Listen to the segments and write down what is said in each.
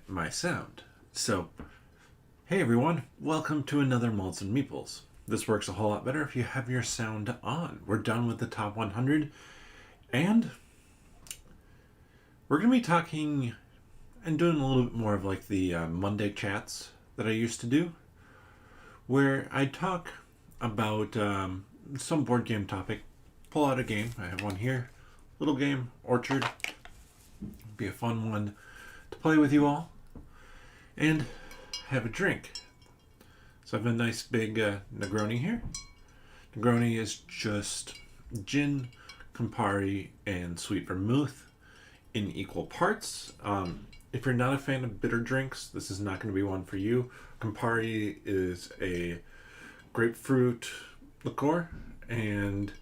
my sound. So, hey everyone, welcome to another Malts and Meeples. This works a whole lot better if you have your sound on. We're done with the top 100, and we're going to be talking and doing a little bit more of like the Monday chats that I used to do, where I talk about some board game topic, pull out a game. I have one here, little game, Orchard. Be a fun one to play with you all and have a drink. So I have a nice big Negroni here. Negroni is just gin, Campari, and sweet vermouth in equal parts. If you're not a fan of bitter drinks, this is not going to be one for you. Campari is a grapefruit liqueur, and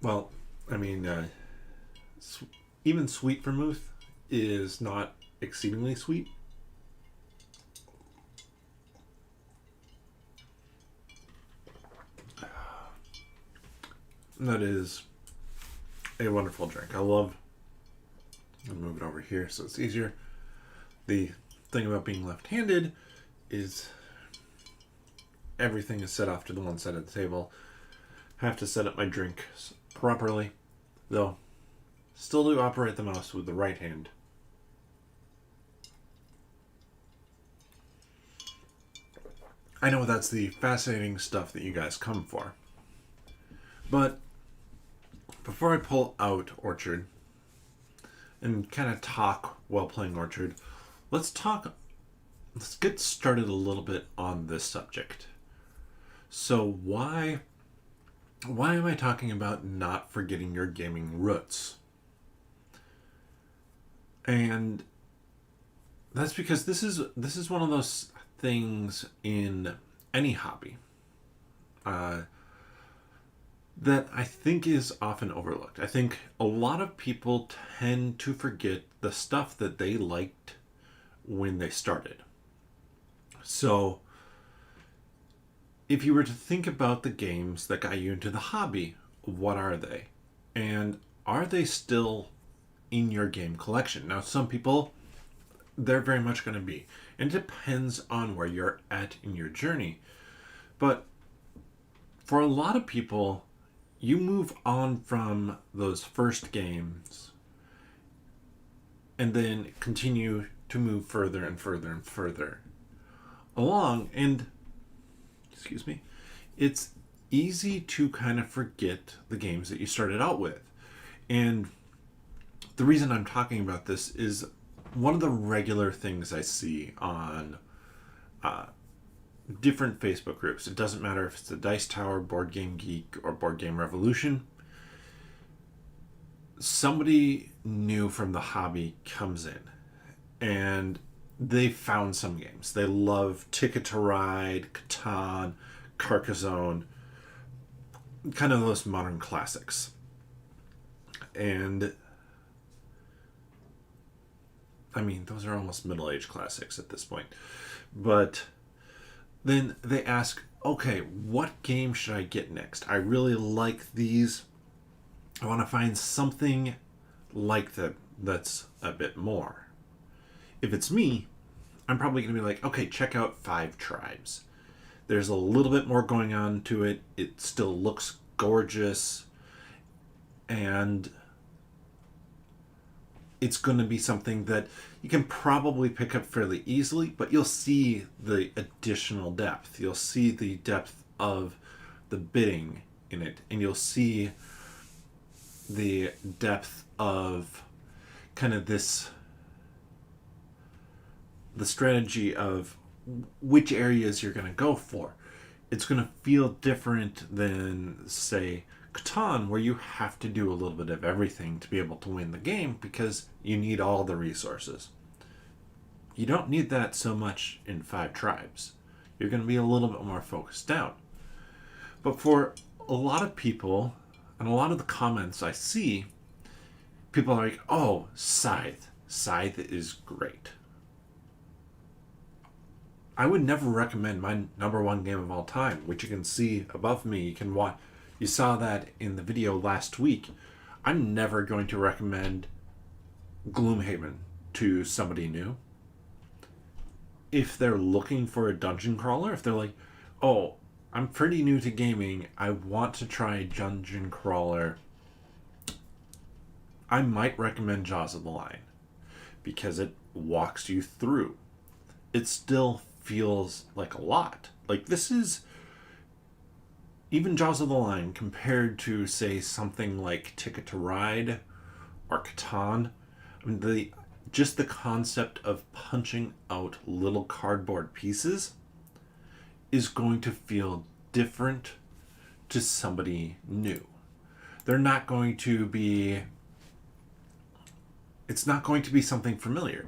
well, I mean, even sweet vermouth is not exceedingly sweet. That is a wonderful drink. I'll move it over here so it's easier. The thing about being left-handed is everything is set off to the one side of the table. I have to set up my drink properly, though still do operate the mouse with the right hand. I know that's the fascinating stuff that you guys come for. But before I pull out Orchard and kind of talk while playing Orchard, let's get started a little bit on this subject. So why am I talking about not forgetting your gaming roots? And that's because this is one of those things in any hobby that I think is often overlooked. I think a lot of people tend to forget the stuff that they liked when they started. So if you were to think about the games that got you into the hobby, what are they? And are they still in your game collection? Now, some people, they're very much going to be. And it depends on where you're at in your journey. But for a lot of people, you move on from those first games and then continue to move further and further and further along. And, it's easy to kind of forget the games that you started out with. And the reason I'm talking about this is one of the regular things I see on different Facebook groups. It doesn't matter if it's the Dice Tower, Board Game Geek, or Board Game Revolution. Somebody new from the hobby comes in and they found some games. They love Ticket to Ride, Catan, Carcassonne, kind of those modern classics. And I mean, those are almost middle-aged classics at this point. But then they ask, okay, what game should I get next? I really like these. I want to find something like that that's a bit more. If it's me, I'm probably going to be like, okay, check out Five Tribes. There's a little bit more going on to it. It still looks gorgeous. And it's going to be something that you can probably pick up fairly easily, but you'll see the additional depth. You'll see the depth of the bidding in it, and you'll see the depth of kind of the strategy of which areas you're going to go for. It's going to feel different than, say, Catan, where you have to do a little bit of everything to be able to win the game because you need all the resources. You don't need that so much in Five Tribes. You're going to be a little bit more focused down. But for a lot of people, and a lot of the comments I see, people are like, oh, Scythe. Scythe is great. I would never recommend my number one game of all time, which you can see above me. You can watch. You saw that in the video last week. I'm never going to recommend Gloomhaven to somebody new. If they're looking for a dungeon crawler, if they're like, oh, I'm pretty new to gaming, I want to try a dungeon crawler, I might recommend Jaws of the Lion because it walks you through. It still feels like a lot. Like, this is even Jaws of the Lion compared to, say, something like Ticket to Ride or Catan. I mean, just the concept of punching out little cardboard pieces is going to feel different to somebody new. They're not going to be. It's not going to be something familiar.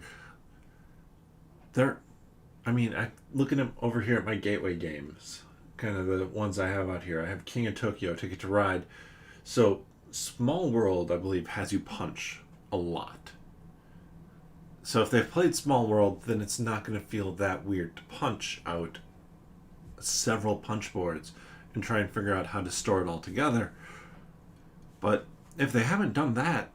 I look at them over here at my gateway games, kind of the ones I have out here. I have King of Tokyo, Ticket to Ride. So Small World, I believe, has you punch a lot. So if they've played Small World, then it's not going to feel that weird to punch out several punch boards and try and figure out how to store it all together. But if they haven't done that,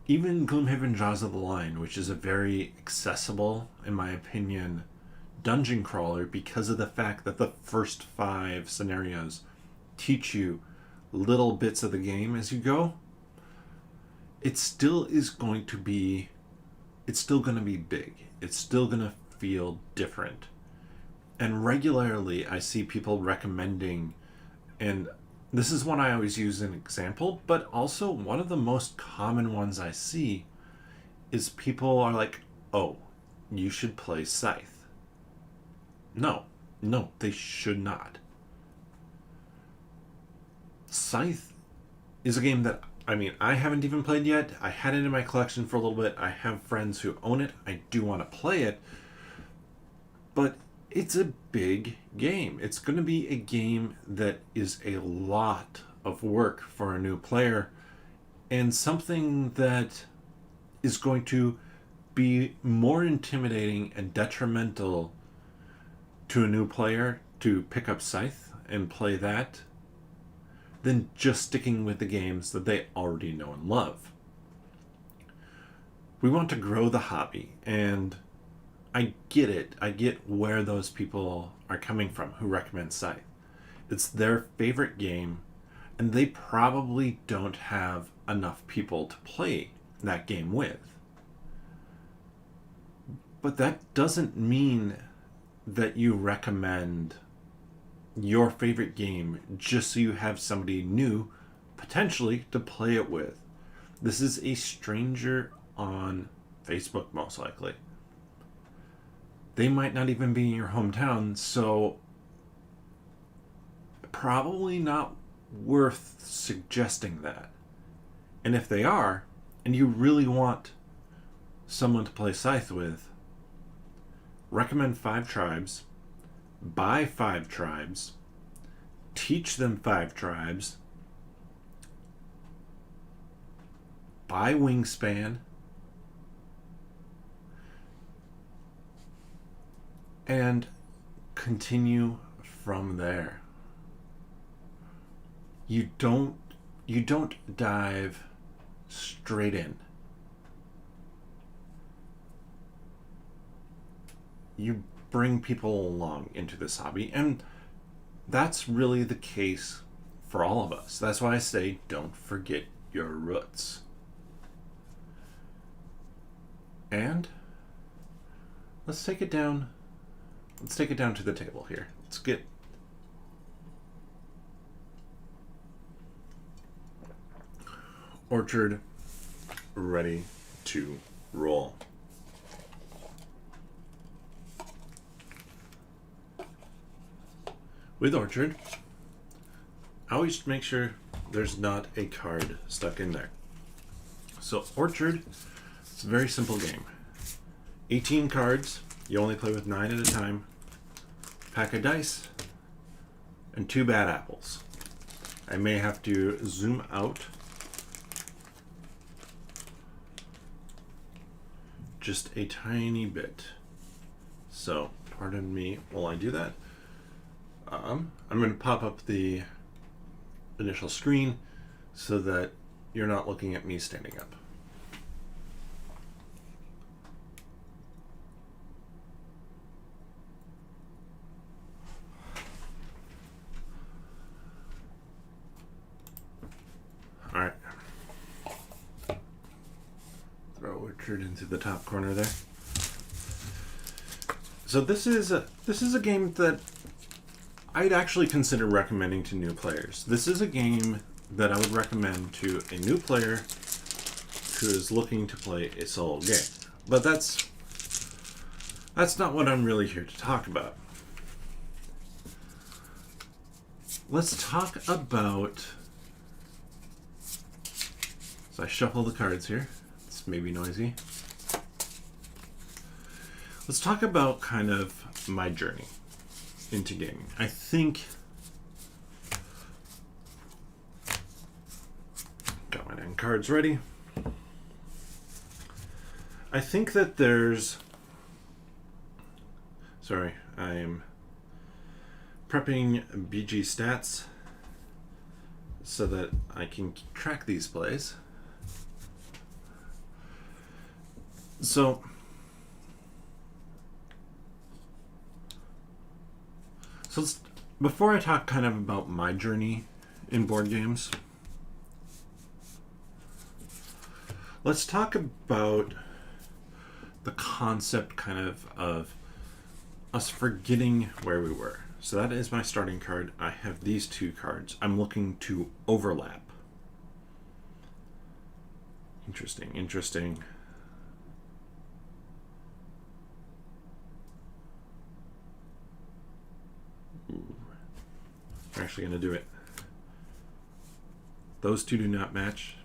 even Gloomhaven Jaws of the Lion, which is a very accessible, in my opinion, dungeon crawler because of the fact that the first 5 scenarios teach you little bits of the game as you go, it still is going to be, it's still going to be big. It's still going to feel different. And regularly I see people recommending, and this is one I always use as an example, but also one of the most common ones I see is people are like, oh, you should play Scythe. No, they should not. Scythe is a game that, I haven't even played yet. I had it in my collection for a little bit. I have friends who own it. I do want to play it. But it's a big game. It's going to be a game that is a lot of work for a new player, and something that is going to be more intimidating and detrimental to a new player to pick up Scythe and play that than just sticking with the games that they already know and love. We want to grow the hobby, and I get it. I get where those people are coming from who recommend Scythe. It's their favorite game, and they probably don't have enough people to play that game with. But that doesn't mean that you recommend your favorite game just so you have somebody new, potentially, to play it with. This is a stranger on Facebook, most likely. They might not even be in your hometown, so probably not worth suggesting that. And if they are, and you really want someone to play Scythe with, recommend 5 tribes, buy 5 tribes, teach them 5 tribes, buy Wingspan, and continue from there. You don't dive straight in. You bring people along into this hobby, and that's really the case for all of us. That's why I say don't forget your roots. And let's take it down to the table here. Let's get Orchard ready to roll. With Orchard, I always make sure there's not a card stuck in there. So Orchard, it's a very simple game. 18 cards, you only play with 9 at a time, pack of dice, and 2 bad apples. I may have to zoom out just a tiny bit. So, pardon me while I do that. I'm going to pop up the initial screen so that you're not looking at me standing up. entered into the top corner there. So this is a game that I'd actually consider recommending to new players. This is a game that I would recommend to a new player who is looking to play a solo game. But that's not what I'm really here to talk about. Let's talk about... So I shuffle the cards here. It's maybe noisy. Let's talk about kind of my journey into gaming. I think... Got my 9 cards ready. I think that there's... Sorry, I am prepping BG stats so that I can track these plays. So before I talk kind of about my journey in board games, let's talk about the concept kind of us forgetting where we were. So that is my starting card. I have these 2 cards. I'm looking to overlap. Interesting. Ooh. We're actually going to do it. Those 2 do not match.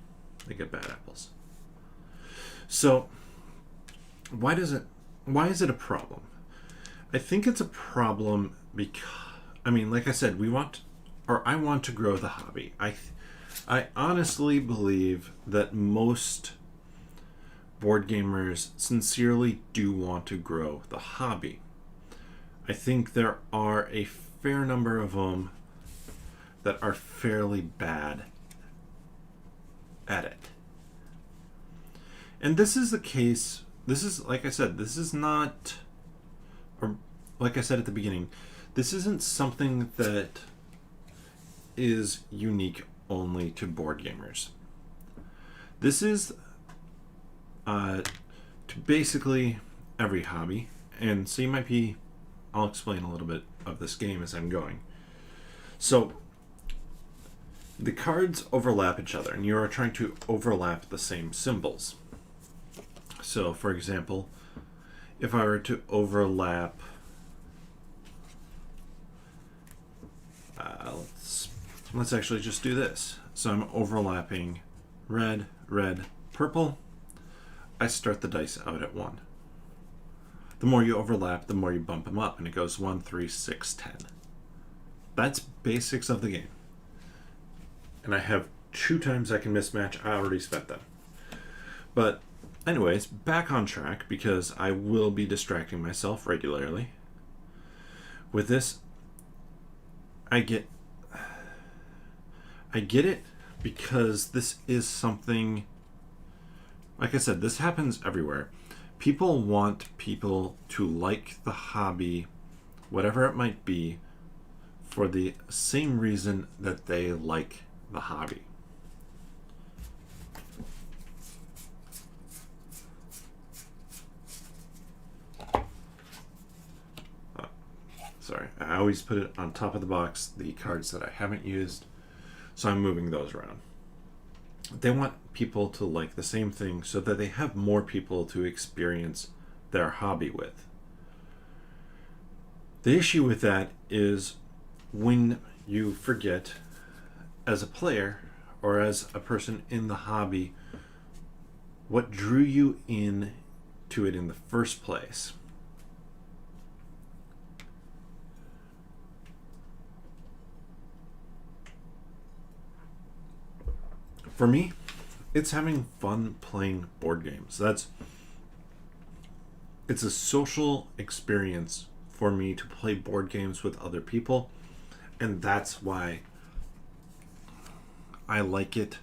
They get bad apples. So, why is it a problem? I think it's a problem because, I mean, like I said, I want to grow the hobby. I honestly believe that most board gamers sincerely do want to grow the hobby. I think there are a fair number of them that are fairly bad at it. And this is the case. This is, like I said, this is not, or like I said at the beginning, this isn't something that is unique only to board gamers. This is to basically every hobby. And so I'll explain a little bit of this game as I'm going. So the cards overlap each other, and you are trying to overlap the same symbols. So, for example, if I were to overlap, let's actually just do this. So I'm overlapping red, red, purple. I start the dice out at 1. The more you overlap, the more you bump them up, and it goes 1, 3, 6, 10. That's basics of the game. And I have 2 times I can mismatch. I already spent them. But anyways, back on track, because I will be distracting myself regularly. With this, I get it because this is something, like I said, this happens everywhere. People want people to like the hobby, whatever it might be, for the same reason that they like the hobby. Sorry, I always put it on top of the box, the cards that I haven't used, so I'm moving those around. They want people to like the same thing so that they have more people to experience their hobby with. The issue with that is when you forget, as a player or as a person in the hobby, what drew you in to it in the first place. For me, it's having fun playing board games. It's a social experience for me to play board games with other people, and that's why I like it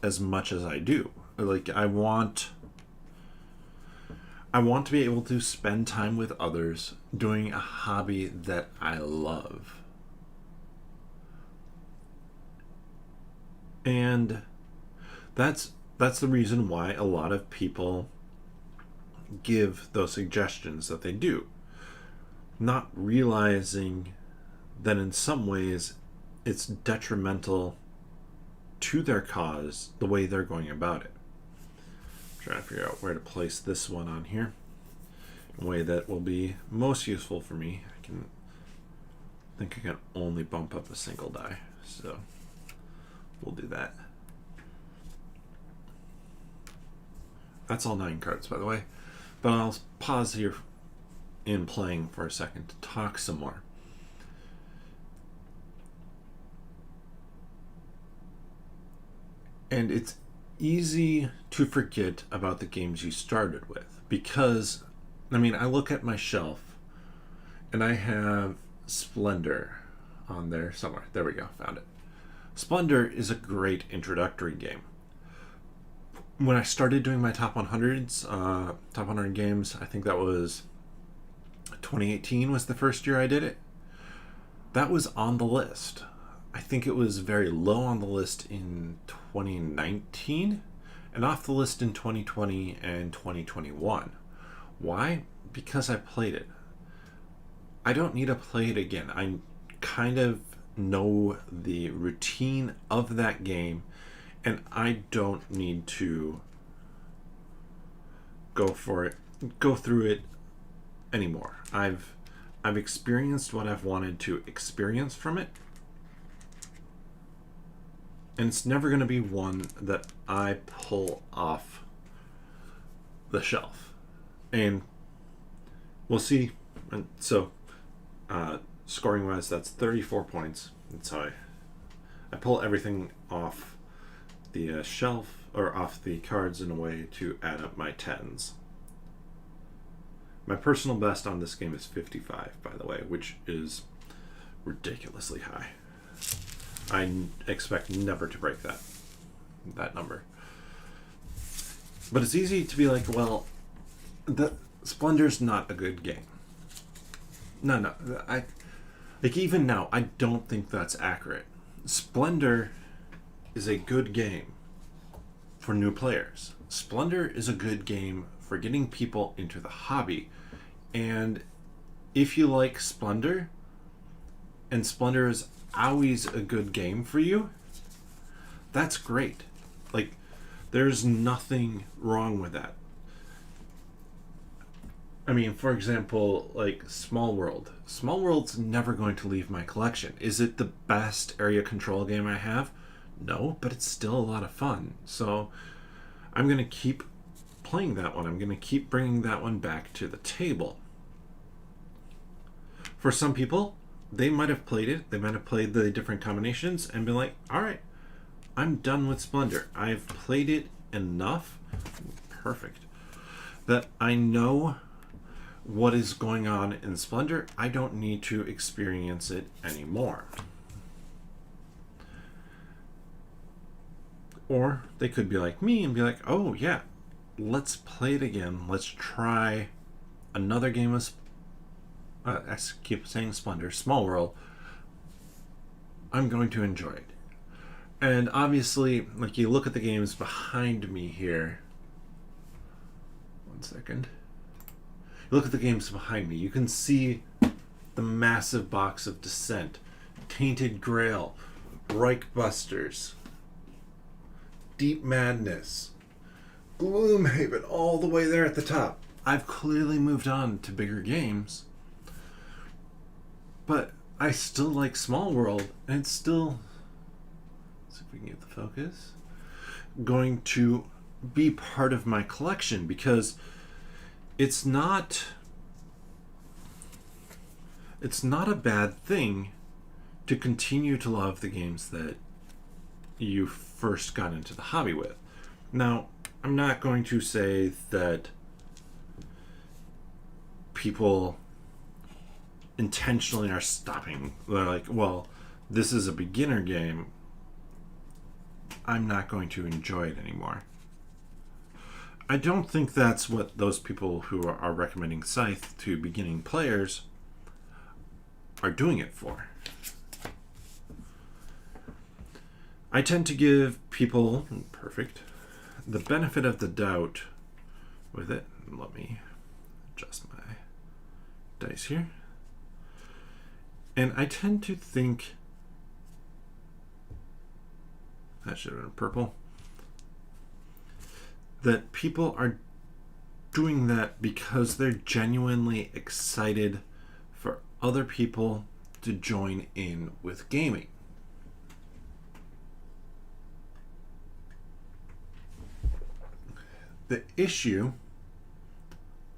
as much as I do. Like, I want to be able to spend time with others doing a hobby that I love. And that's the reason why a lot of people give those suggestions that they do, not realizing that in some ways it's detrimental to their cause the way they're going about it. I'm trying to figure out where to place this one on here in a way that will be most useful for me. I think I can only bump up a single die, so we'll do that. That's all 9 cards, by the way. But I'll pause here in playing for a second to talk some more. And it's easy to forget about the games you started with because, I mean, I look at my shelf and I have Splendor on there somewhere. There we go, found it. Splendor is a great introductory game. When I started doing my top 100s, top 100 games, I think that was 2018 was the first year I did it. That was on the list. I think it was very low on the list in 2019 and off the list in 2020 and 2021. Why? Because I played it. I don't need to play it again. I kind of know the routine of that game, and I don't need to go through it anymore. I've experienced what I've wanted to experience from it, and it's never going to be one that I pull off the shelf. And we'll see. And so scoring wise, that's 34 points. That's how I pull everything off the shelf or off the cards in a way to add up my 10s. My personal best on this game is 55, by the way, which is ridiculously high. I expect never to break that number. But it's easy to be like, well, the Splendor's not a good game. No, like even now, I don't think that's accurate. Splendor is a good game for new players. Splendor is a good game for getting people into the hobby. And if you like Splendor, and Splendor is always a good game for you, that's great. Like, there's nothing wrong with that. I mean, for example, like Small World. Small World's never going to leave my collection. Is it the best area control game I have? No, but it's still a lot of fun. So I'm going to keep playing that one. I'm going to keep bringing that one back to the table. For some people, they might have played it. They might have played the different combinations and been like, all right, I'm done with Splendor. I've played it enough. Perfect. That I know what is going on in Splendor. I don't need to experience it anymore. Or they could be like me and be like, oh yeah, let's play it again. Let's try another game of I keep saying Splendor, Small World. I'm going to enjoy it. And obviously, like, you look at the games behind me here. One second. You look at the games behind me. You can see the massive box of Descent, Tainted Grail, Reichbusters, Deep Madness, Gloomhaven, all the way there at the top. I've clearly moved on to bigger games, but I still like Small World, and it's still, let's see if we can get the focus, going to be part of my collection, because it's not a bad thing to continue to love the games that you first got into the hobby with. Now, I'm not going to say that people intentionally are stopping. They're like, well, this is a beginner game, I'm not going to enjoy it anymore. I don't think that's what those people who are recommending Scythe to beginning players are doing it for. I tend to give people, the benefit of the doubt with it. Let me adjust my dice here. And I tend to think that should have been purple. That people are doing that because they're genuinely excited for other people to join in with gaming. The issue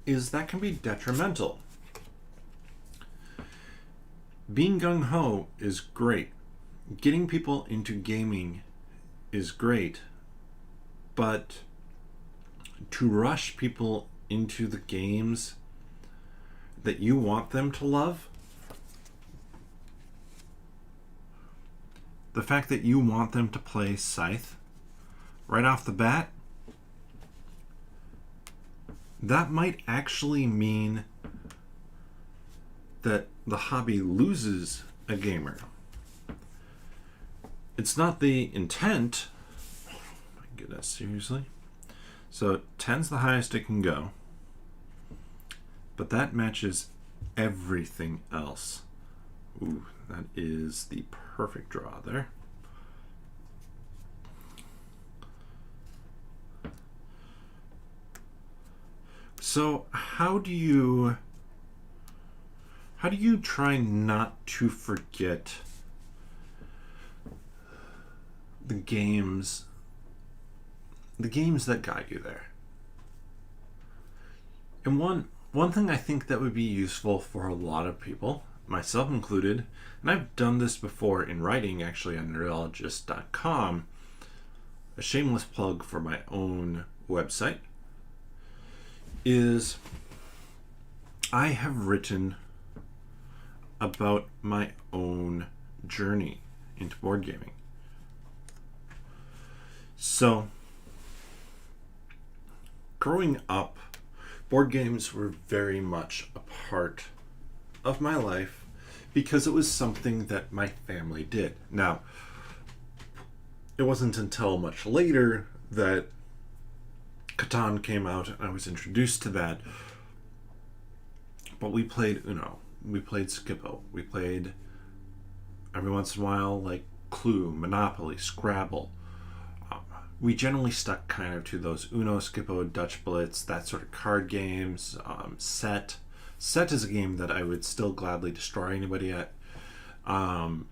is that can be detrimental. Being gung-ho is great. Getting people into gaming is great. But to rush people into the games that you want them to love, the fact that you want them to play Scythe right off the bat, that might actually mean that the hobby loses a gamer. It's not the intent. Oh my goodness, seriously? So 10's the highest it can go, but that matches everything else. Ooh, that is the perfect draw there. So how do you try not to forget the games that got you there? And one thing I think that would be useful for a lot of people, myself included, and I've done this before in writing actually on neurologist.com, a shameless plug for my own website, is I have written about my own journey into board gaming. So, growing up, board games were very much a part of my life because it was something that my family did. Now, it wasn't until much later that Catan came out and I was introduced to that. But we played Uno, we played Skippo, we played every once in a while like Clue, Monopoly, Scrabble. We generally stuck kind of to those Uno, Skippo, Dutch Blitz, that sort of card games. Set is a game that I would still gladly destroy anybody at. Rummikub,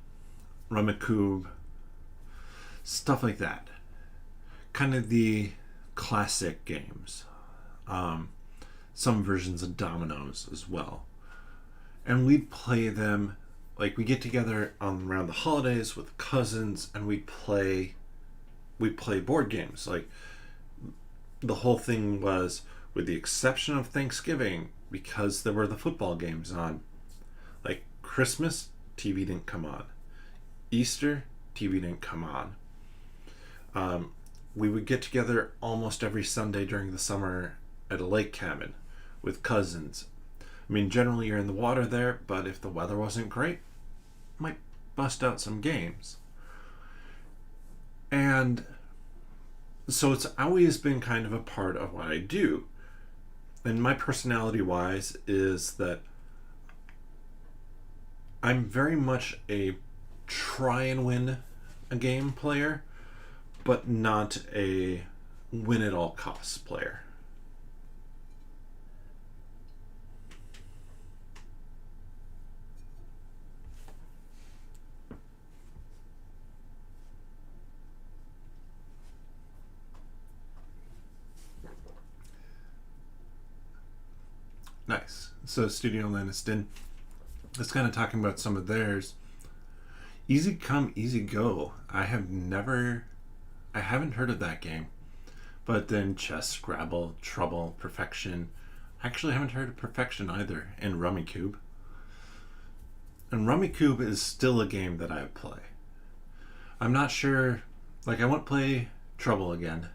stuff like that. Kind of the classic games. Some versions of Dominoes as well. And we'd play them, like we get together around the holidays with cousins and we'd play board games. Like the whole thing was, with the exception of Thanksgiving, because there were the football games on. Like Christmas, TV didn't come on. Easter, TV didn't come on. We would get together almost every Sunday during the summer at a lake cabin with cousins. I mean, generally you're in the water there, but if the weather wasn't great, might bust out some games. And so it's always been kind of a part of what I do. And my personality wise is that I'm very much a try and win a game player, but not a win at all costs player. Nice. So Studio Lanniston is kind of talking about some of theirs. Easy Come, Easy Go. I haven't heard of that game. But then Chess, Scrabble, Trouble, Perfection. I actually haven't heard of Perfection either. And Rummikub. And Rummikub is still a game that I play. I'm not sure, like I won't play Trouble again.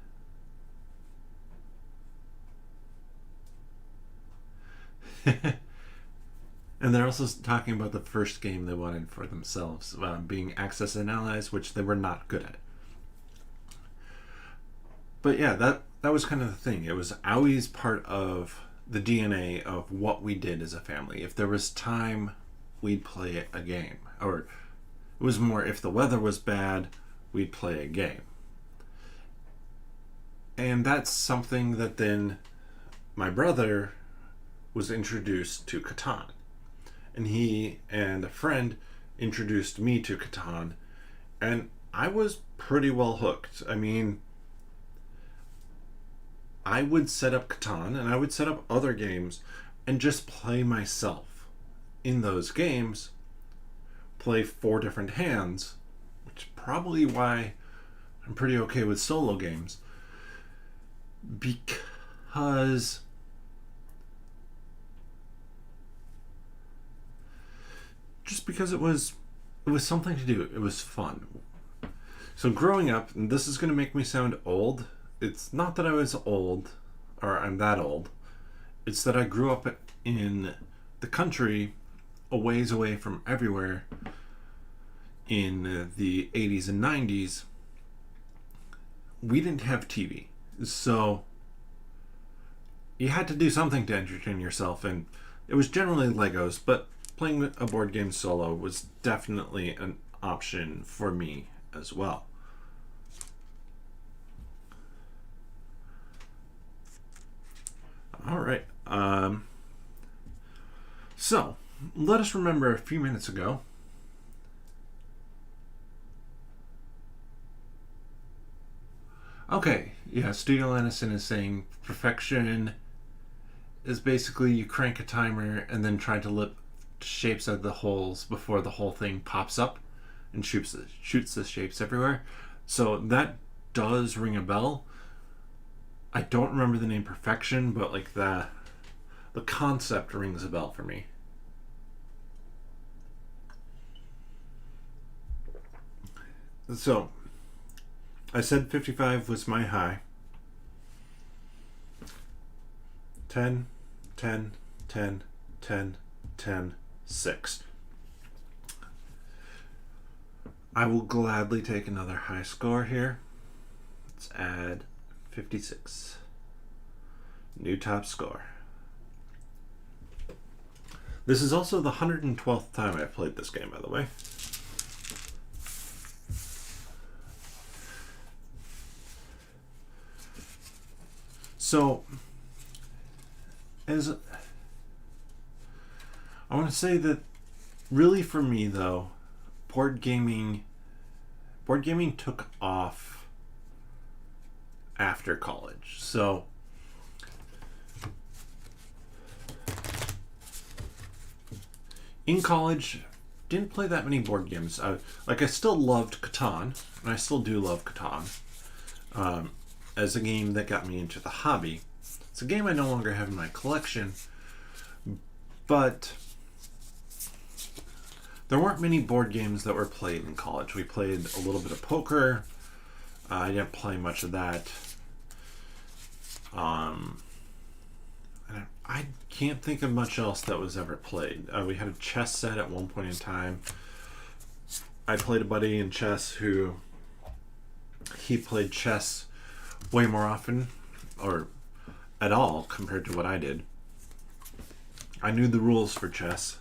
And they're also talking about the first game they wanted for themselves, being Axis and Allies, which they were not good at. But yeah, that was kind of the thing. It was always part of the DNA of what we did as a family. If there was time, we'd play a game. Or it was more if the weather was bad, we'd play a game. And that's something that then my brother was introduced to Catan. And he and a friend introduced me to Catan. And I was pretty well hooked. I mean, I would set up Catan and I would set up other games and just play myself in those games, play 4 different hands, which is probably why I'm pretty okay with solo games, because it was something to do. It was fun. So growing up, and this is going to make me sound old, it's not that I was old, or I'm that old. It's that I grew up in the country, a ways away from everywhere, in the 80s and 90s. We didn't have TV. So you had to do something to entertain yourself, and it was generally Legos, but playing a board game solo was definitely an option for me as well. All right. So, let us remember a few minutes ago. Okay, yeah, Studio Lanison is saying perfection is basically you crank a timer and then try to lift shapes out of the holes before the whole thing pops up and shoots the shapes everywhere. So that does ring a bell. I don't remember the name perfection, but like the concept rings a bell for me. So I said 55 was my high. 10, 10, 10, 10, 10, 6. I will gladly take another high score here. Let's add 56. New top score. This is also the 112th time I've played this game, by the way. So, I want to say that really for me though, board gaming took off after college. So in college, didn't play that many board games. I still loved Catan, and I still do love Catan. As a game that got me into the hobby. It's a game I no longer have in my collection, but there weren't many board games that were played in college. We played a little bit of poker. I didn't play much of that. And I can't think of much else that was ever played. We had a chess set at one point in time. I played a buddy in chess who he played chess way more often, or at all, compared to what I did. I knew the rules for chess,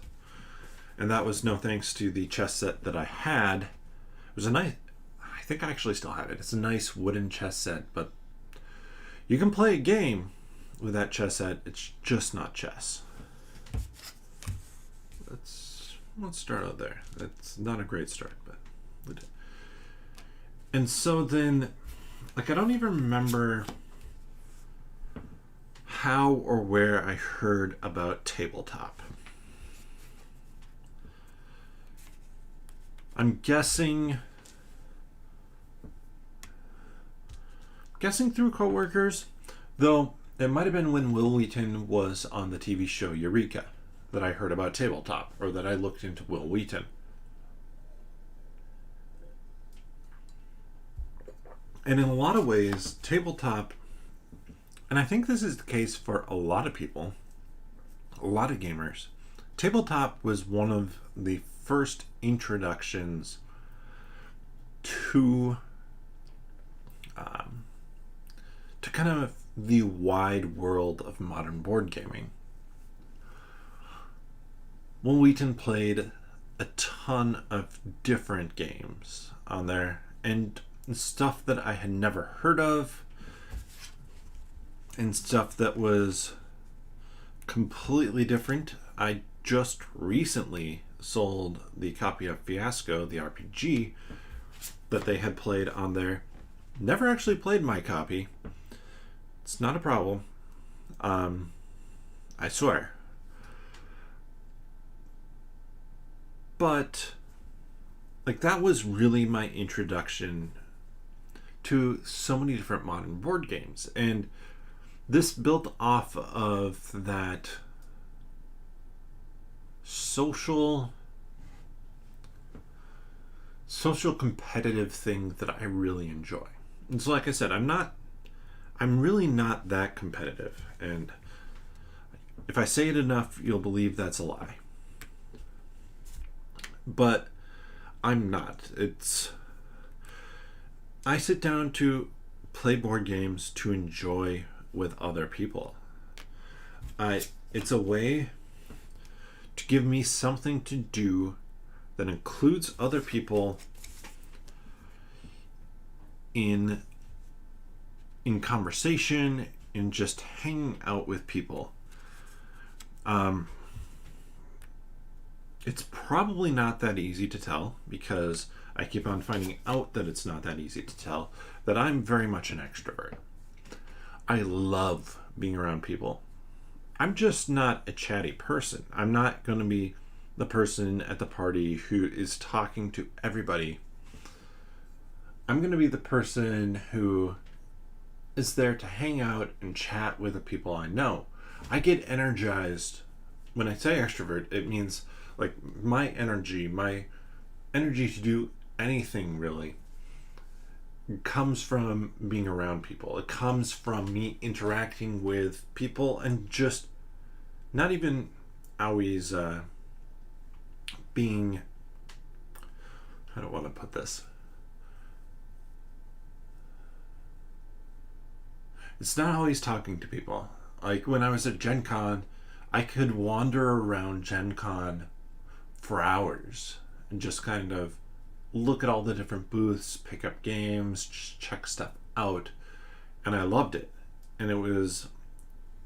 and that was no thanks to the chess set that I had. It was a nice, I think I actually still have it. It's a nice wooden chess set, but you can play a game with that chess set. It's just not chess. Let's start out there. That's not a great start, but we did. And so then, I don't even remember how or where I heard about tabletop. I'm guessing through coworkers, though it might have been when Wil Wheaton was on the TV show Eureka that I heard about tabletop, or that I looked into Wil Wheaton. And in a lot of ways, tabletop, and I think this is the case for a lot of people, a lot of gamers, tabletop was one of the first introductions to kind of the wide world of modern board gaming. Will Wheaton played a ton of different games on there, and stuff that I had never heard of, and stuff that was completely different. I just recently sold the copy of Fiasco, the RPG, that they had played on there. Never actually played my copy. It's not a problem. I swear. But, like, that was really my introduction to so many different modern board games. And this built off of that social competitive thing that I really enjoy. And so, like I said, I'm really not that competitive. And if I say it enough, you'll believe that's a lie. But I'm not. I sit down to play board games to enjoy with other people. It's a way to give me something to do that includes other people in conversation, in just hanging out with people. It's probably not that easy to tell, because I keep on finding out that it's not that easy to tell, that I'm very much an extrovert. I love being around people. I'm just not a chatty person. I'm not going to be the person at the party who is talking to everybody. I'm going to be the person who is there to hang out and chat with the people I know. I get energized. When I say extrovert, it means like my energy to do anything really comes from being around people. It comes from me interacting with people and just not even always being, I don't want to put this. It's not always talking to people. Like when I was at Gen Con, I could wander around Gen Con for hours and just kind of look at all the different booths, pick up games, just check stuff out. And I loved it. And it was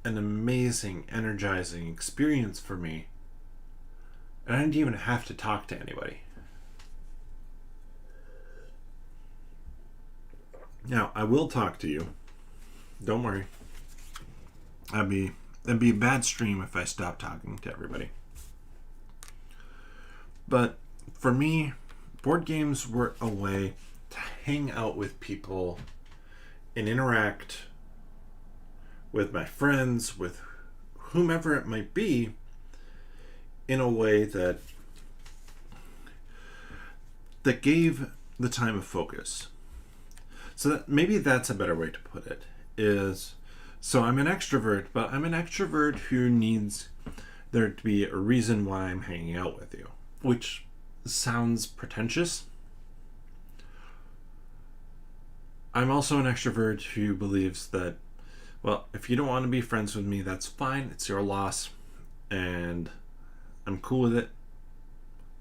an amazing, energizing experience for me. And I didn't even have to talk to anybody. Now, I will talk to you. Don't worry. It'd be a bad stream if I stopped talking to everybody. But for me, board games were a way to hang out with people and interact with my friends, with whomever it might be, in a way that gave the time a focus. So that maybe that's a better way to put it. So I'm an extrovert, but I'm an extrovert who needs there to be a reason why I'm hanging out with you, which sounds pretentious. I'm also an extrovert who believes that, well, if you don't want to be friends with me, that's fine. It's your loss, and I'm cool with it.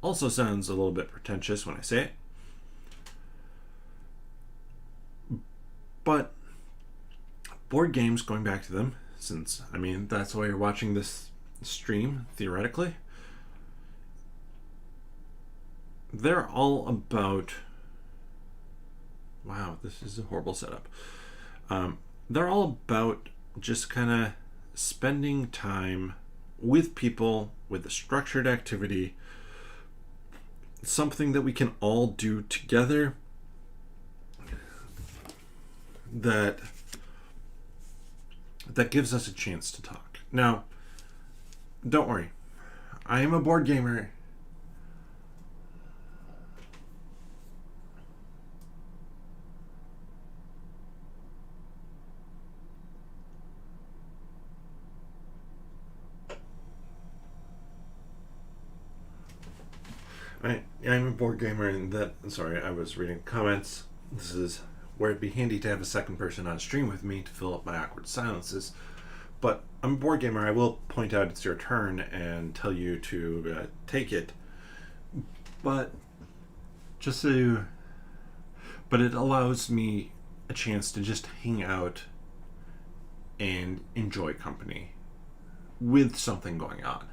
Also sounds a little bit pretentious when I say it. But board games, going back to them, since, I mean, that's why you're watching this stream, theoretically. They're all about... Wow, this is a horrible setup. They're all about just kind of spending time with people, with a structured activity, something that we can all do together that gives us a chance to talk. Now, don't worry. I am a board gamer. I'm a board gamer, and that... Sorry, I was reading comments. This is where it'd be handy to have a second person on stream with me to fill up my awkward silences. But I'm a board gamer. I will point out it's your turn and tell you to take it. But just so, but it allows me a chance to just hang out and enjoy company with something going on.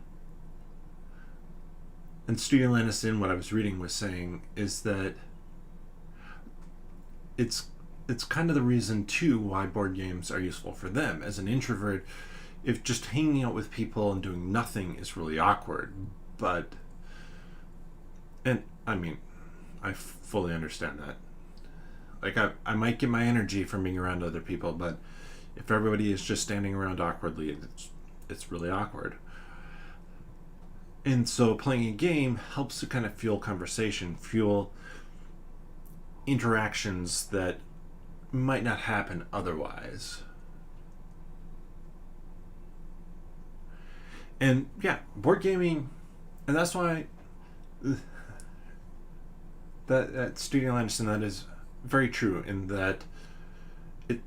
And Studio Landison, what I was reading was saying is that it's kind of the reason too why board games are useful for them. As an introvert, if just hanging out with people and doing nothing is really awkward, and I mean, I fully understand that. Like, I might get my energy from being around other people, but if everybody is just standing around awkwardly, it's really awkward. And so playing a game helps to kind of fuel conversation, fuel interactions that might not happen otherwise. And yeah, board gaming, and that's why that Studio Landison, that is very true in that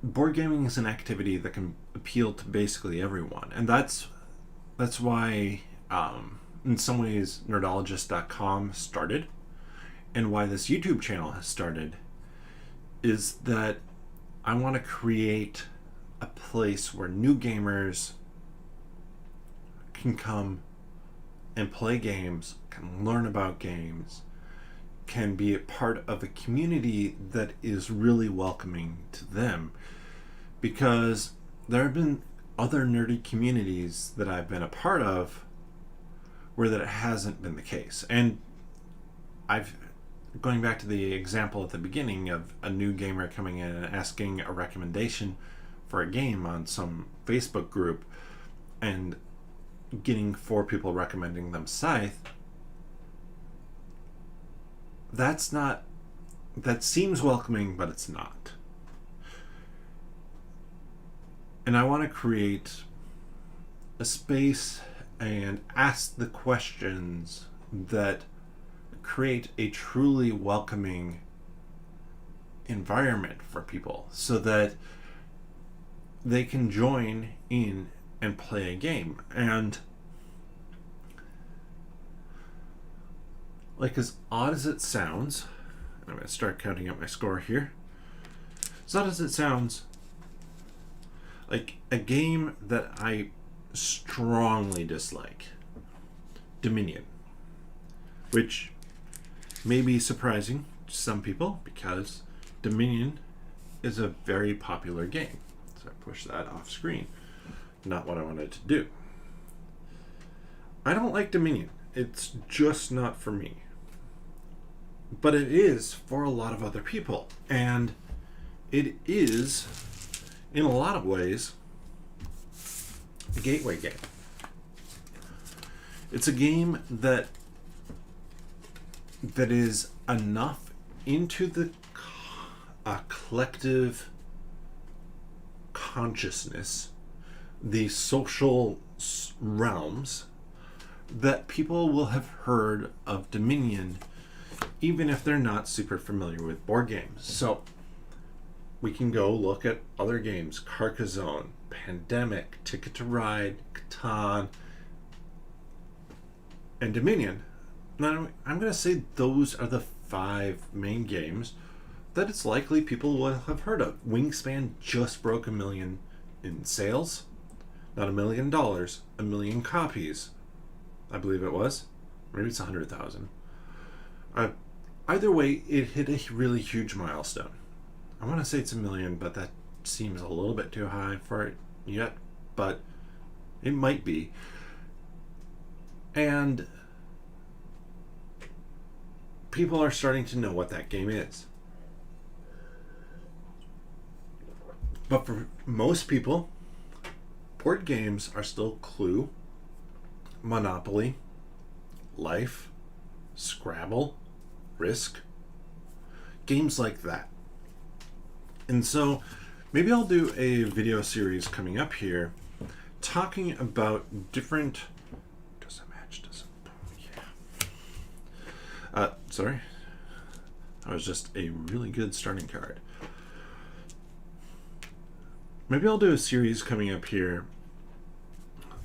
board gaming is an activity that can appeal to basically everyone, and that's why in some ways nerdologist.com started, and why this YouTube channel has started, is that I want to create a place where new gamers can come and play games, can learn about games, can be a part of a community that is really welcoming to them. Because there have been other nerdy communities that I've been a part of where that it hasn't been the case. And going back to the example at the beginning of a new gamer coming in and asking a recommendation for a game on some Facebook group and getting 4 people recommending them Scythe, that seems welcoming, but it's not. And I want to create a space and ask the questions that create a truly welcoming environment for people so that they can join in and play a game. And like, as odd as it sounds, I'm going to start counting up my score here. As odd as it sounds, like a game that I strongly dislike, Dominion, which may be surprising to some people because Dominion is a very popular game. So I push that off screen. Not what I wanted to do. I don't like Dominion. It's just not for me. But it is for a lot of other people. And it is, in a lot of ways, a gateway game. It's a game that is enough into the collective consciousness, the social realms, that people will have heard of Dominion even if they're not super familiar with board games. So we can go look at other games: Carcassonne, Pandemic, Ticket to Ride, Catan, and Dominion. Now, I'm going to say those are the 5 main games that it's likely people will have heard of. Wingspan just broke 1 million in sales. Not $1 million, 1 million copies, I believe it was. Maybe it's 100,000. Either way, it hit a really huge milestone. I want to say it's 1 million, but that seems a little bit too high for it yet, but it might be. And people are starting to know what that game is. But for most people, board games are still Clue, Monopoly, Life, Scrabble, Risk, games like that. And so maybe I'll do a video series coming up here talking about different... Does it match? Does it? Yeah. Sorry. That was just a really good starting card. maybe I'll do a series coming up here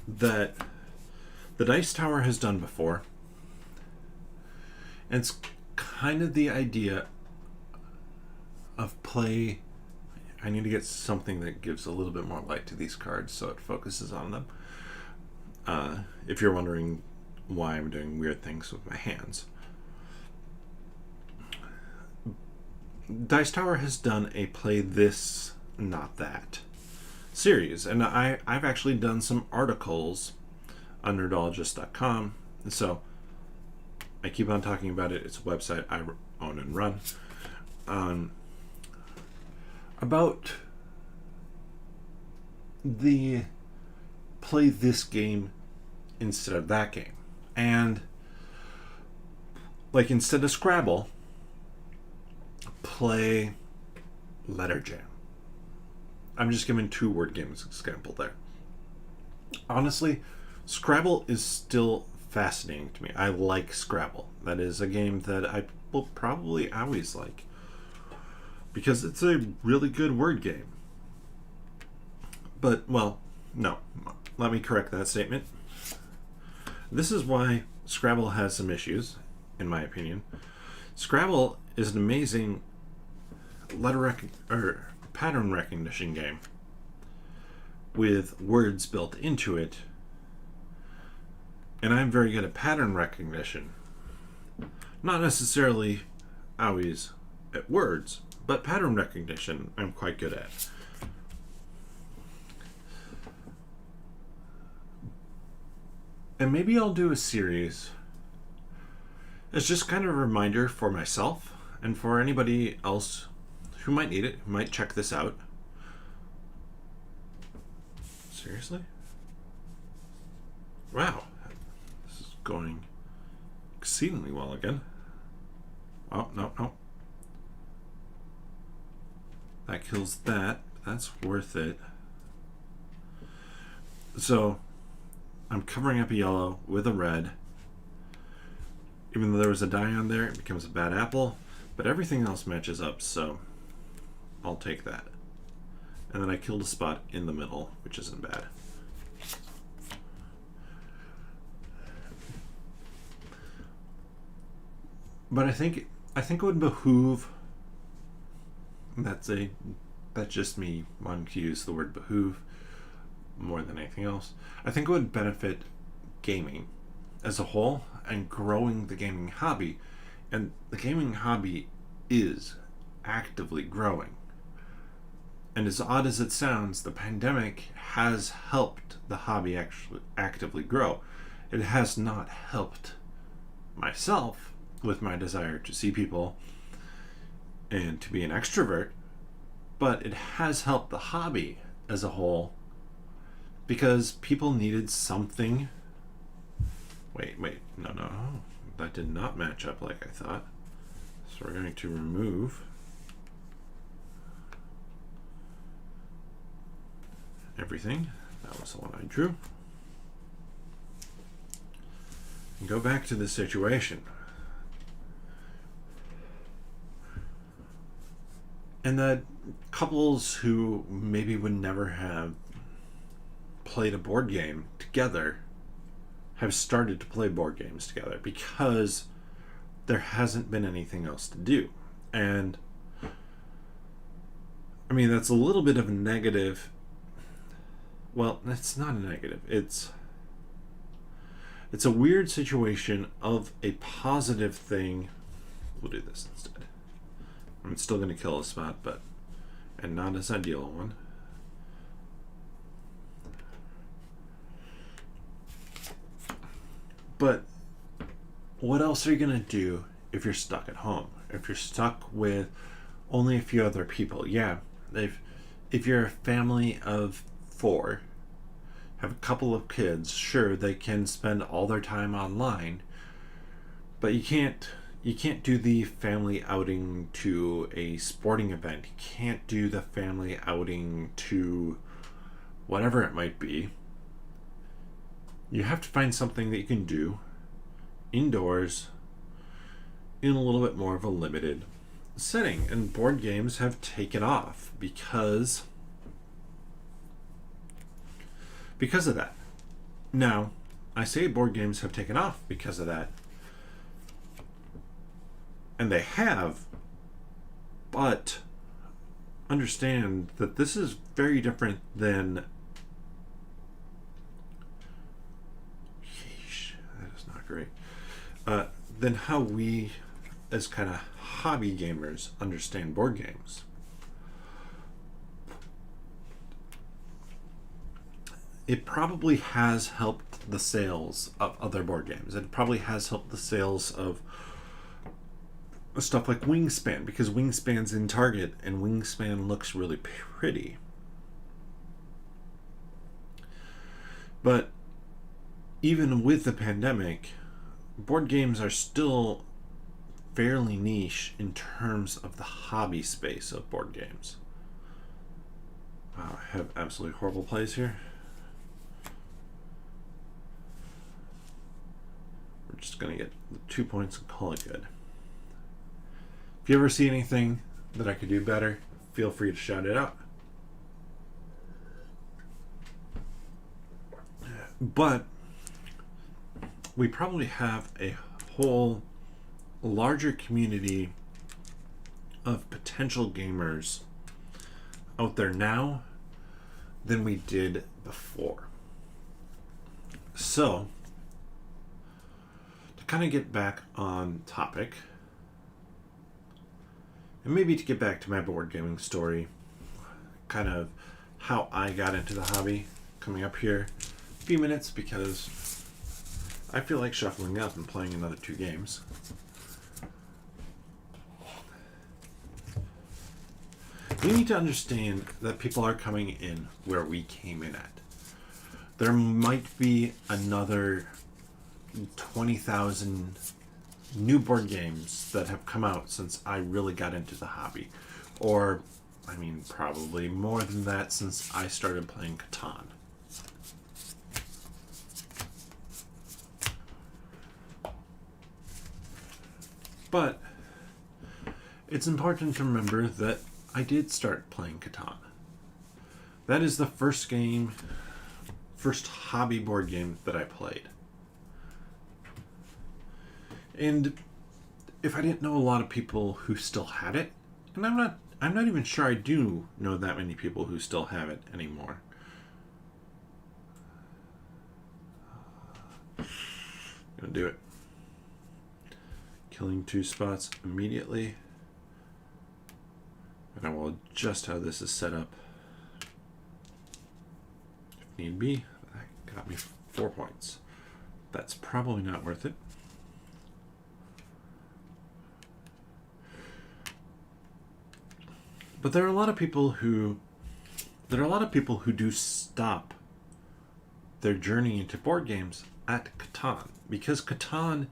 that the Dice Tower has done before. And it's kind of the idea of play. I need to get something that gives a little bit more light to these cards so it focuses on them. If you're wondering why I'm doing weird things with my hands. Dice Tower has done a play this, not that series. And I've actually done some articles on nerdologist.com. And so I keep on talking about it. It's a website I own and run. About the play this game instead of that game. And like instead of Scrabble, play Letter Jam. I'm just giving 2 word games example there. Honestly, Scrabble is still fascinating to me. I like Scrabble. That is a game that I will probably always like because it's a really good word game. But, well, no. Let me correct that statement. This is why Scrabble has some issues, in my opinion. Scrabble is an amazing pattern recognition game with words built into it, and I'm very good at pattern recognition. Not necessarily always at words, but pattern recognition I'm quite good at. And maybe I'll do a series as just kind of a reminder for myself and for anybody else who might need it, who might check this out. Seriously? Wow. This is going exceedingly well again. Oh, no. That kills that. That's worth it. So, I'm covering up a yellow with a red. Even though there was a die on there, it becomes a bad apple. But everything else matches up, so I'll take that. And then I killed a spot in the middle, which isn't bad. But I think it would behoove. That's just me wanting to use the word behoove more than anything else. I think it would benefit gaming as a whole and growing the gaming hobby. And the gaming hobby is actively growing. And as odd as it sounds, the pandemic has helped the hobby actually actively grow. It has not helped myself with my desire to see people and to be an extrovert, but it has helped the hobby as a whole because people needed something. Wait, no, that did not match up like I thought. So we're going to remove everything. That was the one I drew. And go back to the situation. And that couples who maybe would never have played a board game together have started to play board games together because there hasn't been anything else to do. And I mean, that's a little bit of a negative. Well, it's not a negative. It's a weird situation of a positive thing. We'll do this instead. I'm still going to kill a spot, and not as ideal one. But what else are you going to do if you're stuck at home? If you're stuck with only a few other people? Yeah, if you're a family of 4, have a couple of kids, sure, they can spend all their time online, but you can't do the family outing to a sporting event. You can't do the family outing to whatever it might be. You have to find something that you can do indoors in a little bit more of a limited setting. And board games have taken off because because of that. Now, I say board games have taken off because of that, and they have, but understand that this is very different than. Yeesh, that is not great. Than how we, as kind of hobby gamers, understand board games. It probably has helped the sales of other board games. It probably has helped the sales of stuff like Wingspan, because Wingspan's in Target and Wingspan looks really pretty. But even with the pandemic, board games are still fairly niche in terms of the hobby space of board games. Wow, I have absolutely horrible plays here. We're just going to get the 2 points and call it good. If you ever see anything that I could do better, feel free to shout it out. But we probably have a whole larger community of potential gamers out there now than we did before. So, to kind of get back on topic, and maybe to get back to my board gaming story, kind of how I got into the hobby, coming up here a few minutes because I feel like shuffling up and playing another 2 games. We need to understand that people are coming in where we came in at. There might be another 20,000 new board games that have come out since I really got into the hobby. Or, I mean, probably more than that since I started playing Catan. But it's important to remember that I did start playing Catan. That is the first hobby board game that I played. And if I didn't know a lot of people who still had it, and I'm not even sure I do know that many people who still have it anymore. Gonna do it. Killing 2 spots immediately. And I will adjust how this is set up if need be. That got me 4 points. That's probably not worth it. But there are a lot of people who do stop their journey into board games at Catan, because Catan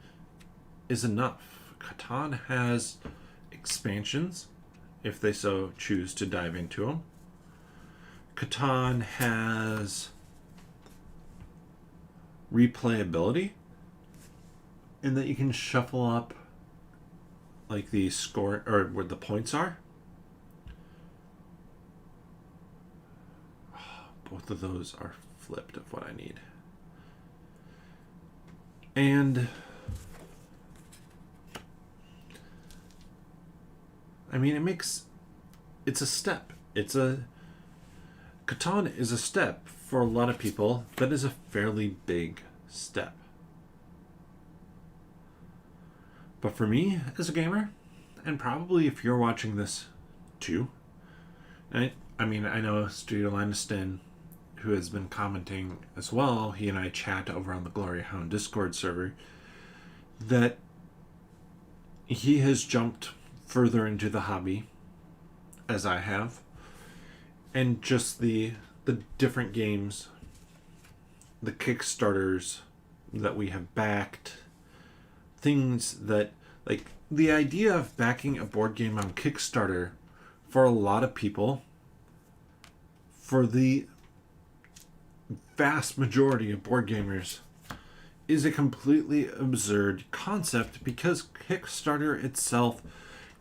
is enough. Catan has expansions if they so choose to dive into them. Catan has replayability in that you can shuffle up like the score or where the points are. Both of those are flipped of what I need. And I mean, it's a step. Catan is a step for a lot of people. That is a fairly big step. But for me, as a gamer, and probably if you're watching this too, I mean, I know Studio Landiston, who has been commenting as well, he and I chat over on the Glory Hound Discord server, that he has jumped further into the hobby as I have, and just the different games, the Kickstarters that we have backed, things that, like, the idea of backing a board game on Kickstarter for a lot of people, for the vast majority of board gamers, is a completely absurd concept, because Kickstarter itself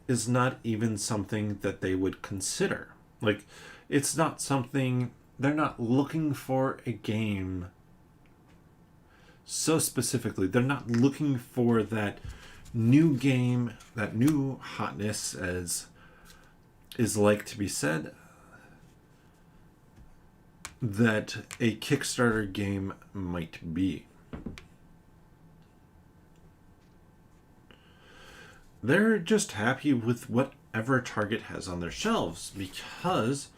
is not even something that they would consider. Like, it's not something they're not looking for a game so specifically. They're not looking for that new game, that new hotness, as is like to be said, that a Kickstarter game might be. They're just happy with whatever Target has on their shelves, because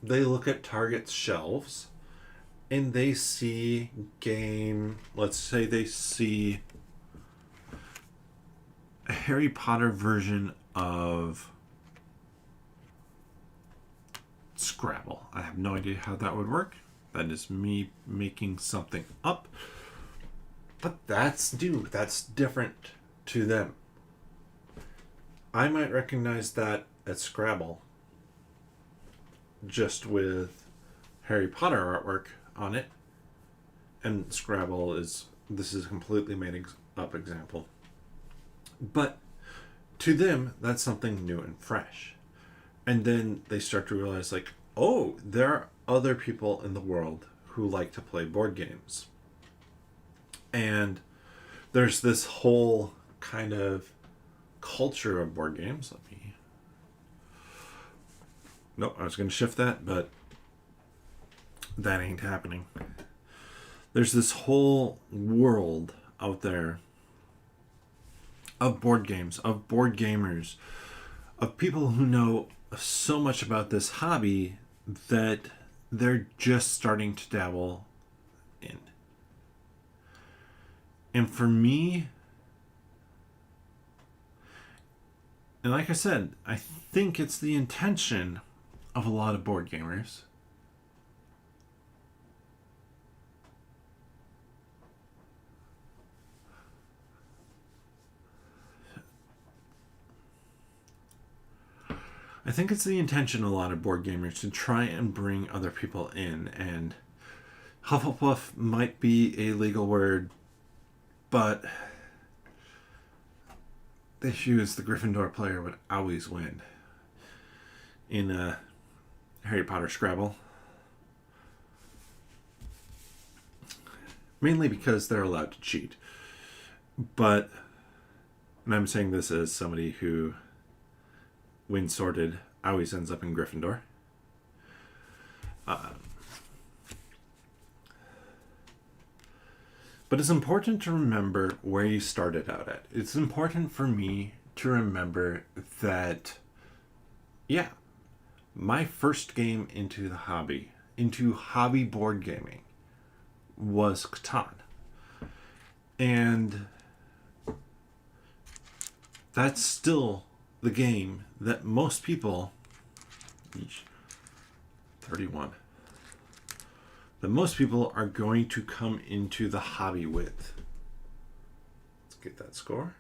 they look at Target's shelves and they see game, let's say they see a Harry Potter version of Scrabble. I have no idea how that would work. That is me making something up. But that's new. That's different to them. I might recognize that as Scrabble, just with Harry Potter artwork on it. And Scrabble this is a completely made up example. But to them, that's something new and fresh. And then they start to realize, like, oh, there are other people in the world who like to play board games. And there's this whole kind of culture of board games. Nope, I was going to shift that, but that ain't happening. There's this whole world out there of board games, of board gamers, of people who know so much about this hobby that they're just starting to dabble in. And for me, and like I said, I think it's the intention of a lot of board gamers of a lot of board gamers to try and bring other people in. And Hufflepuff might be a legal word, but the issue is the Gryffindor player would always win in Harry Potter Scrabble. Mainly because they're allowed to cheat. But, and I'm saying this as somebody who, when sorted, always ends up in Gryffindor. But it's important to remember where you started out at. It's important for me to remember that, yeah, my first game into hobby board gaming, was Catan. And that's still the game that most people, 31, that most people are going to come into the hobby with. Let's get that score.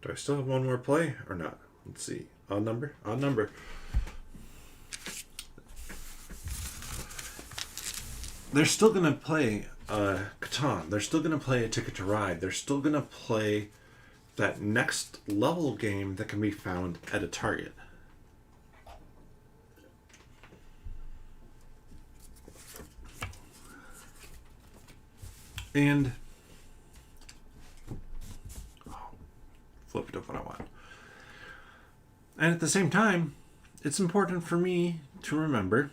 Do I still have one more play or not? Let's see. Odd number. They're still going to play Catan. They're still going to play A Ticket to Ride. They're still going to play that next level game that can be found at a Target. And flipped up what I want. And at the same time, it's important for me to remember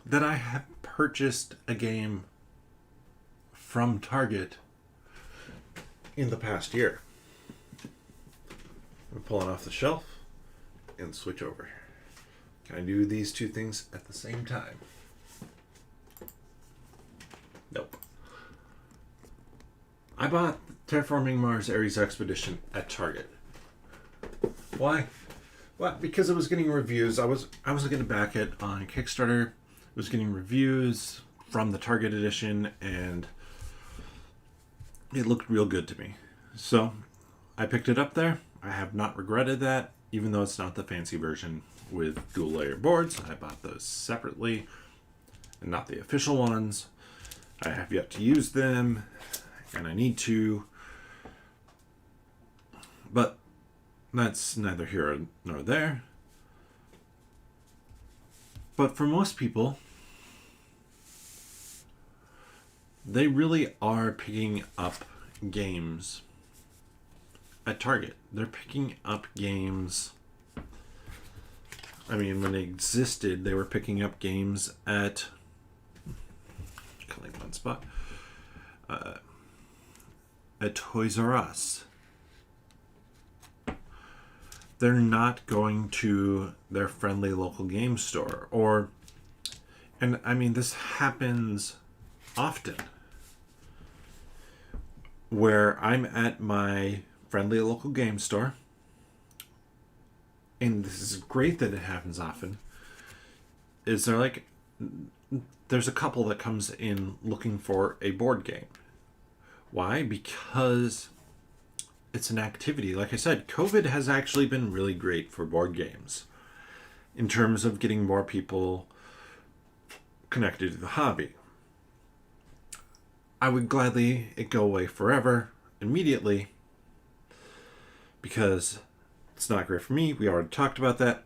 that I have purchased a game from Target in the past year. I'm pulling off the shelf and switch over. Can I do these two things at the same time? Nope. I bought Terraforming Mars Ares Expedition at Target. Why? Well, because it was getting reviews. I was looking to back it on Kickstarter. It was getting reviews from the Target edition, and it looked real good to me. So I picked it up there. I have not regretted that, even though it's not the fancy version with dual layer boards. I bought those separately and not the official ones. I have yet to use them, and I need to. But That's neither here nor there. But for most people, they really are picking up games at Target. They're picking up games. I mean, when they existed, they were picking up games at one spot. At Toys R Us. They're not going to their friendly local game store. And I mean, this happens often. Where I'm at my friendly local game store, and this is great that it happens often, is there's a couple that comes in looking for a board game. Why? Because it's an activity. Like I said, COVID has actually been really great for board games in terms of getting more people connected to the hobby. I would gladly it go away forever, immediately, because it's not great for me. We already talked about that.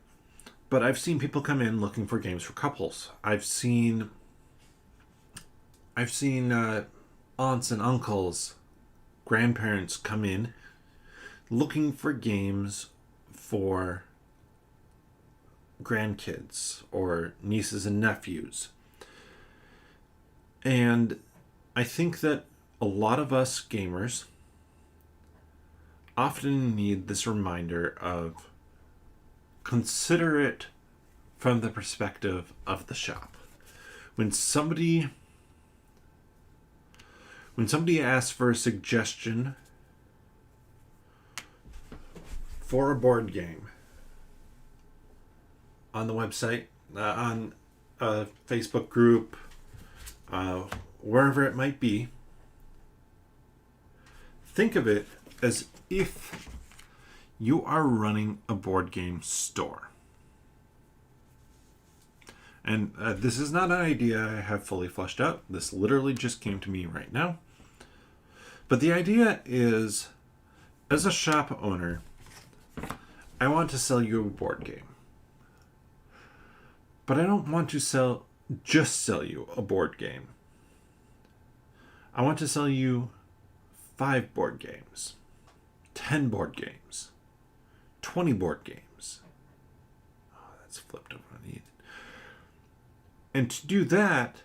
But I've seen people come in looking for games for couples. I've seen aunts and uncles, grandparents come in looking for games for grandkids or nieces and nephews. And I think that a lot of us gamers often need this reminder of consider it from the perspective of the shop. When somebody asks for a suggestion for a board game on the website, on a Facebook group, wherever it might be, think of it as if you are running a board game store. And this is not an idea I have fully fleshed out. This literally just came to me right now. But the idea is, as a shop owner, I want to sell you a board game. But I don't want to sell you a board game. I want to sell you 5 board games, 10 board games, 20 board games. Oh, that's flipped over on the. And to do that,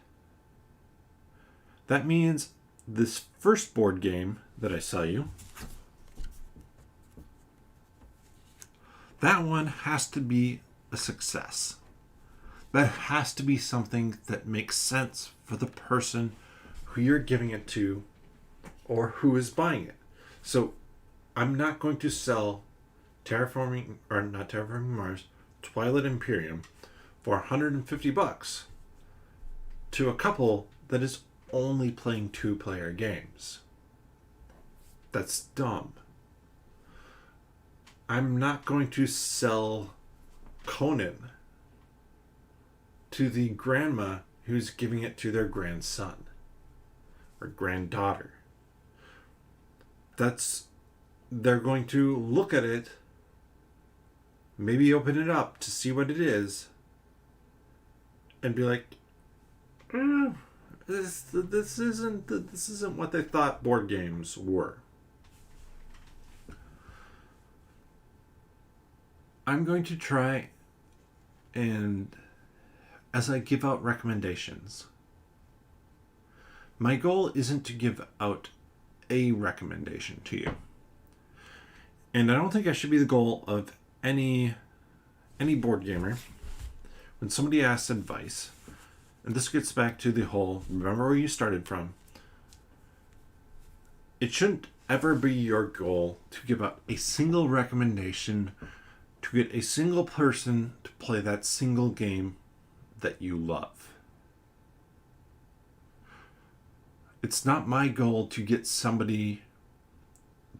that means this first board game that I sell you, that one has to be a success. That has to be something that makes sense for the person who you're giving it to or who is buying it. So I'm not going to sell Terraforming Mars, Twilight Imperium for $150 to a couple that is only playing 2-player games. That's dumb. I'm not going to sell Conan to the grandma who's giving it to their grandson or granddaughter. They're going to look at it, maybe open it up to see what it is, and be like, this isn't what they thought board games were. I'm going to try and, as I give out recommendations, my goal isn't to give out a recommendation to you. And I don't think I should be the goal of any board gamer when somebody asks advice. And this gets back to the whole, remember where you started from. It shouldn't ever be your goal to give out a single recommendation to get a single person to play that single game that you love. It's not my goal to get somebody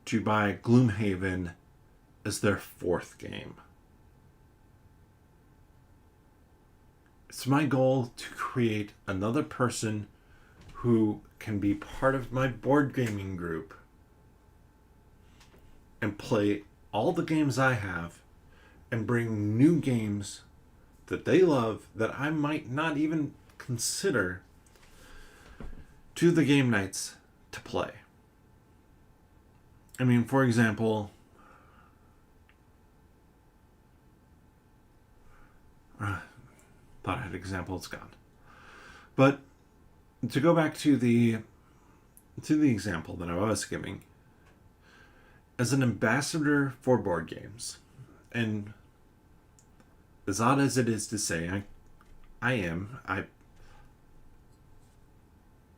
to buy Gloomhaven as their 4th game. It's my goal to create another person who can be part of my board gaming group and play all the games I have and bring new games that they love that I might not even consider to the game nights to play. I mean, for example, thought I had an example, it's gone. But to go back to the example that I was giving, as an ambassador for board games, and as odd as it is to say, I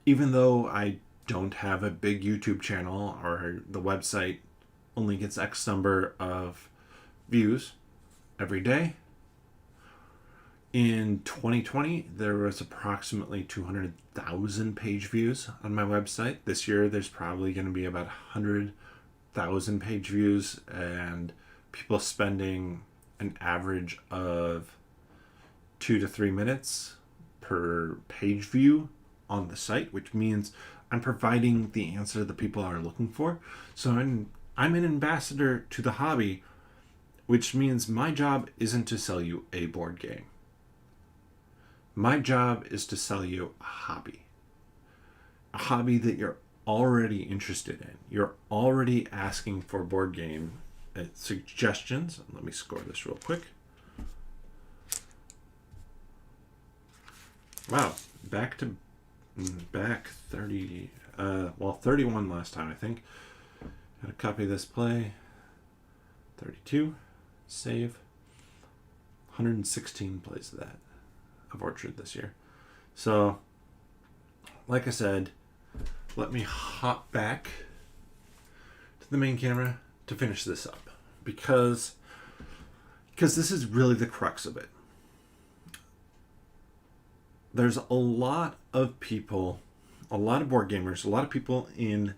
even though I don't have a big YouTube channel or the website only gets X number of views every day. In 2020, there was approximately 200,000 page views on my website. This year, there's probably going to be about 100,000 page views and people spending an average of 2 to 3 minutes per page view on the site, which means I'm providing the answer that people are looking for. So I'm an ambassador to the hobby, which means my job isn't to sell you a board game. My job is to sell you a hobby that you're already interested in. You're already asking for board game suggestions. Let me score this real quick. Wow, back 30, 31 last time, I think. Gotta copy this play. 32, save. 116 plays of that, of Orchard this year. So, like I said, let me hop back to the main camera to finish this up. Because this is really the crux of it. There's a lot of people, a lot of board gamers, a lot of people in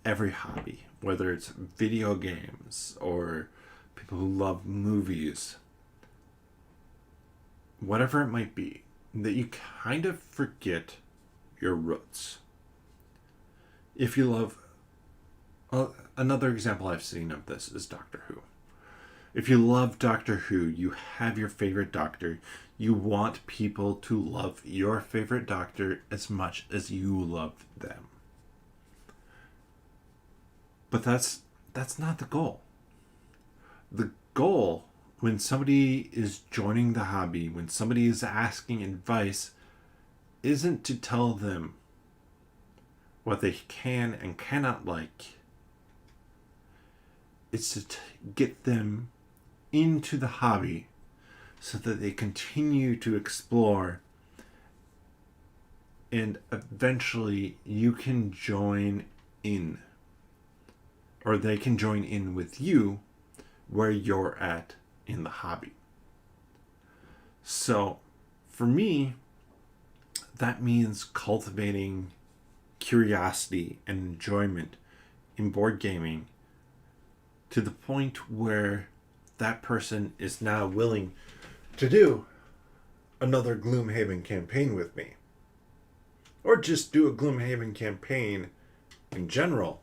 every hobby, whether it's video games or people who love movies, whatever it might be, that you kind of forget your roots. If you love, another example I've seen of this is Doctor Who. If you love Doctor Who, you have your favorite Doctor. You want people to love your favorite Doctor as much as you love them. But that's not the goal. The goal, when somebody is joining the hobby, when somebody is asking advice, isn't to tell them what they can and cannot like. It's to get them into the hobby so that they continue to explore, and eventually you can join in, or they can join in with you where you're at in the hobby. So for me, that means cultivating curiosity and enjoyment in board gaming to the point where that person is now willing to do another Gloomhaven campaign with me. Or just do a Gloomhaven campaign in general.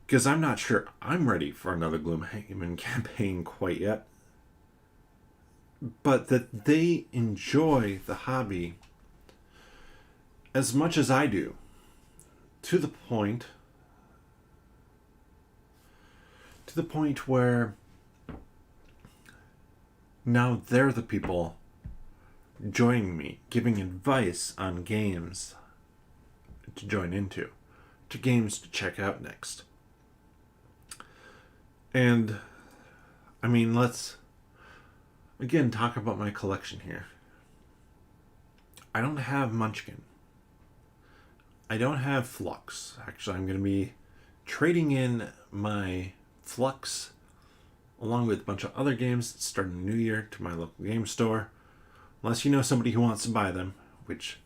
Because I'm not sure I'm ready for another Gloomhaven campaign quite yet. But that they enjoy the hobby as much as I do. To the point where now they're the people joining me, giving advice on games to join into, to games to check out next. And, I mean, let's, again, talk about my collection here. I don't have Munchkin. I don't have Flux. Actually, I'm going to be trading in my Flux along with a bunch of other games starting the new year to my local game store. Unless you know somebody who wants to buy them, which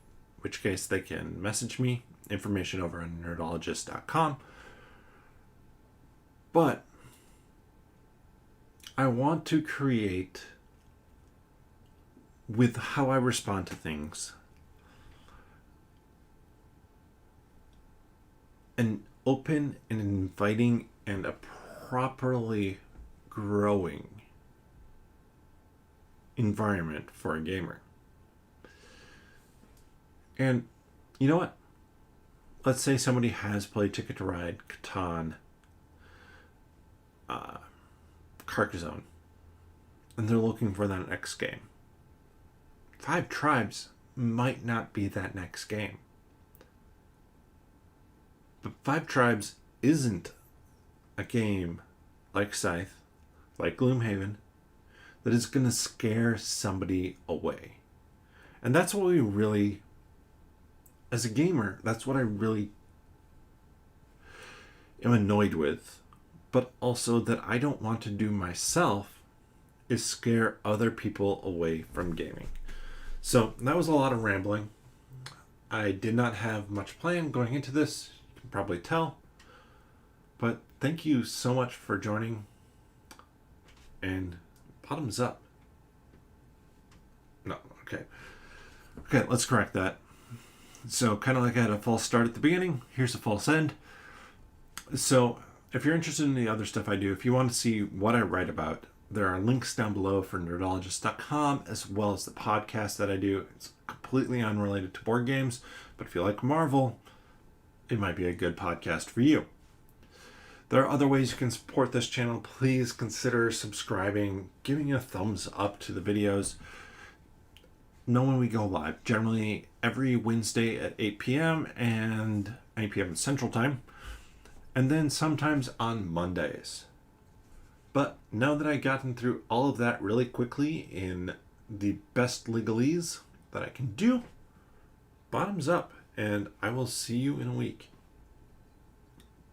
case they can message me. Information over on nerdologist.com. But I want to create, with how I respond to things, an open and inviting and a properly growing environment for a gamer. And you know what? Let's say somebody has played Ticket to Ride, Catan, Carcassonne, and they're looking for that next game. Five Tribes might not be that next game. But Five Tribes isn't a game like Scythe, like Gloomhaven, that is going to scare somebody away. And that's what we really, as a gamer, that's what I really am annoyed with. But also that I don't want to do myself is scare other people away from gaming. So that was a lot of rambling. I did not have much plan going into this, you can probably tell. But thank you so much for joining. And bottoms up. No, okay. Okay, let's correct that. So kind of like I had a false start at the beginning, here's a false end. So if you're interested in the other stuff I do, if you want to see what I write about, there are links down below for nerdologist.com, as well as the podcast that I do. It's completely unrelated to board games, but if you like Marvel, it might be a good podcast for you. There are other ways you can support this channel. Please consider subscribing, giving a thumbs up to the videos. Know when we go live. Generally every Wednesday at 8 p.m. and 8 p.m. Central Time. And then sometimes on Mondays. But now that I've gotten through all of that really quickly in the best legalese that I can do, bottoms up, and I will see you in a week.